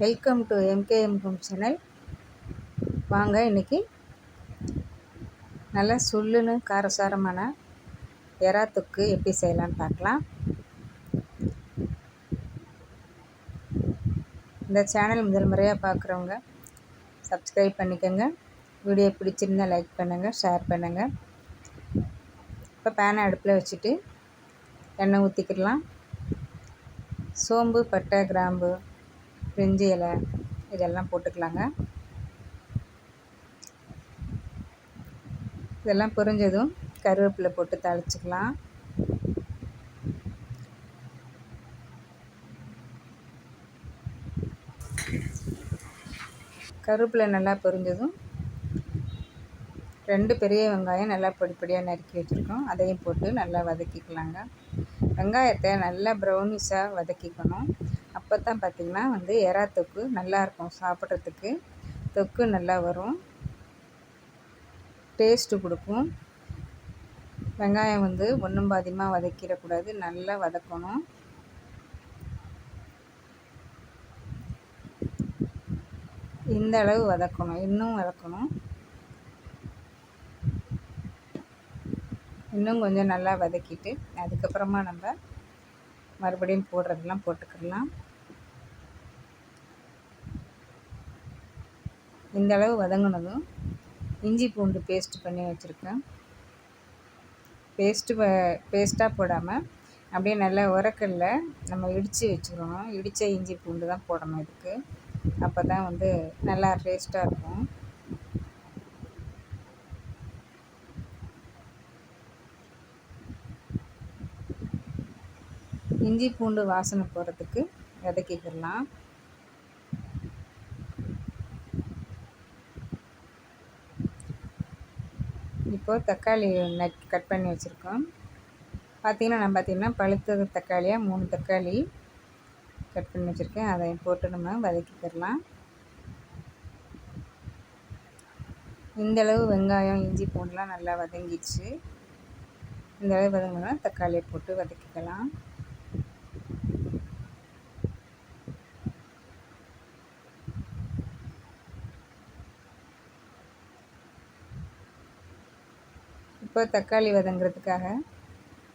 Welcome to MKM home channel. வாங்க இன்றைக்கி நல்லா சுள்ளுன்னு காரசாரமான எறா தொக்கு எப்படி செய்யலான்னு பார்க்கலாம். இந்த சேனல் முதல் முறையாக பார்க்குறவங்க சப்ஸ்கிரைப் பண்ணிக்கோங்க. வீடியோ பிடிச்சிருந்தால் லைக் பண்ணுங்கள், ஷேர் பண்ணுங்கள். இப்போ பேனை அடுப்பில் வச்சுட்டு எண்ணெய் ஊற்றிக்கிடலாம். சோம்பு, பட்டை, கிராம்பு, பிரிஞ்சி இலை இதெல்லாம் போட்டுக்கலாங்க. இதெல்லாம் பொரிஞ்சதும் கருவேப்பிலை போட்டு தாளிச்சிக்கலாம். கருவேப்பிலை நல்லா பொரிஞ்சதும் 2 பெரிய வெங்காயம் நல்லா பொடியாக நறுக்கி வச்சுருக்கோம், அதையும் போட்டு நல்லா வதக்கிக்கலாங்க. வெங்காயத்தை நல்லா ப்ரௌனிஷாக வதக்கிக்கணும். அப்போ தான் பார்த்திங்கன்னா எறா தொக்கு நல்லாயிருக்கும், சாப்பிட்றதுக்கு தொக்கு நல்லா வரும், டேஸ்ட்டு கொடுக்கும். வெங்காயம் ஒன்றும் பாதியமாக வதக்கிடக்கூடாது, நல்லா வதக்கணும். இந்த அளவு வதக்கணும், இன்னும் வதக்கணும். இன்னும் கொஞ்சம் நல்லா வதக்கிட்டு அதுக்கப்புறமா நம்ம மறுபடியும் போடுறதெல்லாம் போட்டுக்கலாம். இந்த அளவு வதங்கினதும் இஞ்சி பூண்டு பேஸ்ட் பண்ணி வச்சுருக்கேன். பேஸ்ட்டாக போடாமல் அப்படியே நல்லா உரக்கல்ல நம்ம இடித்து வச்சுக்கணும். இடித்த இஞ்சி பூண்டு தான் போடணும் இதுக்கு, அப்போ தான் நல்லா டேஸ்ட்டாக இருக்கும். இஞ்சி பூண்டு வாசனை போகிறதுக்கு வதக்கிக்கலாம். இப்போது தக்காளி கட் பண்ணி வச்சுருக்கோம். பார்த்திங்கன்னா பழுத்த தக்காளியாக 3 தக்காளி கட் பண்ணி வச்சுருக்கேன், அதை போட்டு நம்ம வதக்கிக்கலாம். இந்தளவு வெங்காயம், இஞ்சி பூண்டுலாம் நல்லா வதங்கிடுச்சு. இந்தளவு வதங்கினா தக்காளியை போட்டு வதக்கிக்கலாம். இப்போ தக்காளி வதங்கிறதுக்காக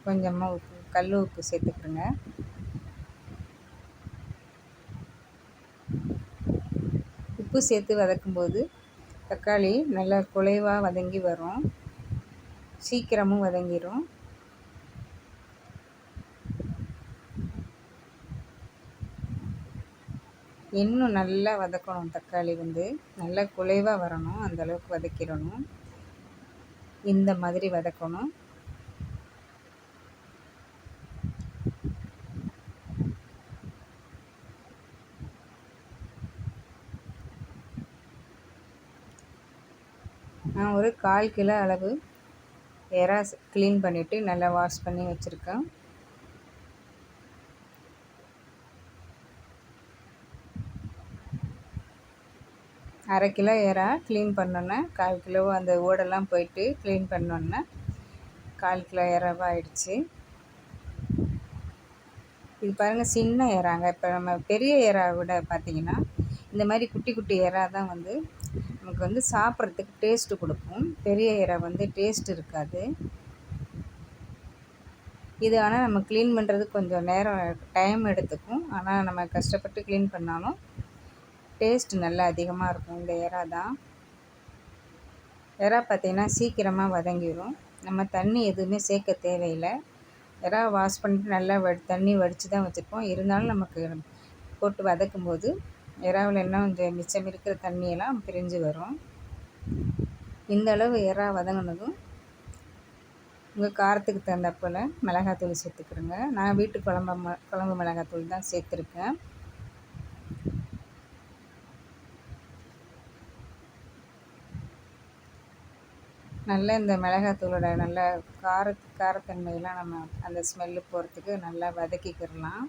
கொஞ்சமாக உப்பு, கல் உப்பு சேர்த்துக்கிறோங்க. உப்பு சேர்த்து வதக்கும்போது தக்காளி நல்லா குலைவாக வதங்கி வரும், சீக்கிரமும் வதங்கிடும். இன்னும் நல்லா வதக்கணும். தக்காளி நல்லா குலைவாக வரணும், அந்தளவுக்கு வதக்கிடணும். இந்த மாதிரி வதக்கணும். நான் ஒரு 1/4 கிலோ அளவு எறா க்ளீன் பண்ணிவிட்டு நல்லா வாஷ் பண்ணி வச்சுருக்கேன். அரை கிலோ எறா க்ளீன் பண்ணோன்னே 1/4 கிலோ அந்த ஓடெல்லாம் போயிட்டு க்ளீன் பண்ணோன்னே 1/4 கிலோ எறாவாக ஆயிடுச்சு. இது பாருங்கள், சின்ன எறாங்க. இப்போ நம்ம பெரிய எறா விட பார்த்திங்கன்னா இந்த மாதிரி குட்டி குட்டி எறா தான் நமக்கு சாப்பிட்றதுக்கு டேஸ்ட்டு கொடுக்கும். பெரிய எறா டேஸ்ட் இருக்காது. இது ஆனால் நம்ம க்ளீன் பண்ணுறதுக்கு கொஞ்சம் டைம் எடுத்துக்கும். ஆனால் நம்ம கஷ்டப்பட்டு க்ளீன் பண்ணாலும் டேஸ்ட்டு நல்லா அதிகமாக இருக்கும். இந்த எறா தான். எறா பார்த்திங்கன்னா சீக்கிரமாக வதங்கிடும். நம்ம தண்ணி எதுவுமே சேர்க்க தேவையில்லை. எறா வாஷ் பண்ணிட்டு நல்லா தண்ணி வடித்து தான் வச்சுருப்போம். இருந்தாலும் நமக்கு போட்டு வதக்கும்போது எறாவில் இன்னும் கொஞ்சம் மிச்சம் இருக்கிற தண்ணியெல்லாம் பிரிஞ்சு வரும். இந்த அளவு எறா வதங்கினதும் உங்கள் காரத்துக்கு தகுந்தாற்போல் மிளகாத்தூள் சேர்த்துக்கிறோங்க. நான் வீட்டு குழம்பு மிளகாத்தூள் தான் சேர்த்துருக்கேன். நல்லா இந்த மிளகாத்தூளோட நல்ல காரத்தன்மையெல்லாம் நம்ம அந்த ஸ்மெல்லு போகிறதுக்கு நல்லா வதக்கிக்கிடலாம்.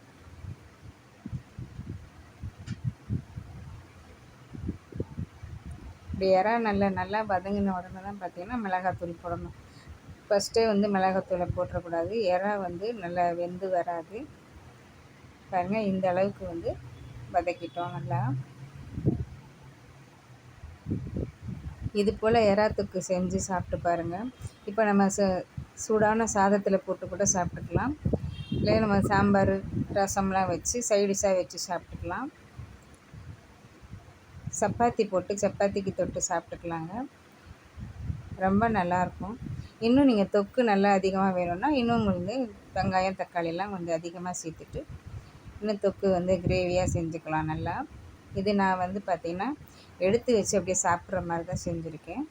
இப்படி எறா நல்லா வதங்கின உடனே தான் பார்த்திங்கன்னா மிளகாத்தூள் போடணும். ஃபஸ்ட்டே மிளகாத்தூளை போட்டுறக்கூடாது. எறா நல்லா வெந்து வராது. பாருங்கள், இந்த அளவுக்கு வதக்கிட்டோம் நல்லா. இது போல் எறா தொக்கு செஞ்சு சாப்பிட்டு பாருங்கள். இப்போ நம்ம சூடான சாதத்தில் போட்டு கூட சாப்பிட்டுக்கலாம். இல்லை நம்ம சாம்பார் ரசம்லாம் வச்சு சைடிஷாக வச்சு சாப்பிட்டுக்கலாம். சப்பாத்தி போட்டு சப்பாத்திக்கு தொட்டு சாப்பிட்டுக்கலாங்க. ரொம்ப நல்லாயிருக்கும். இன்னும் நீங்கள் தொக்கு நல்லா அதிகமாக வேணும்னா இன்னும் வந்து வெங்காயம் தக்காளிலாம் கொஞ்சம் அதிகமாக சேர்த்துட்டு இன்னும் தொக்கு வந்து கிரேவியாக செஞ்சுக்கலாம் நல்லா. இது நான் வந்து பார்த்திங்கன்னா எடுத்து வச்சு அப்படியே சாப்பிட்ற மாதிரி தான் செஞ்சுருக்கேன்.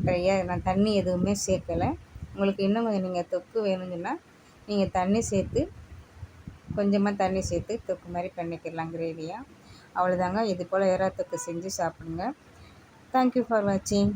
ட்ரையாக நான் தண்ணி எதுவுமே சேர்க்கலை. உங்களுக்கு இன்னும் கொஞ்சம் நீங்கள் தொக்கு வேணுங்கன்னா நீங்கள் தண்ணி சேர்த்து கொஞ்சமாக தண்ணி சேர்த்து தொக்கு மாதிரி பண்ணிக்கிடலாம் கிரேவியாக. அவ்வளோதாங்க. இது போல் எறா தொக்கு செஞ்சு சாப்பிடுங்க. தேங்க்யூ ஃபார் வாட்சிங்.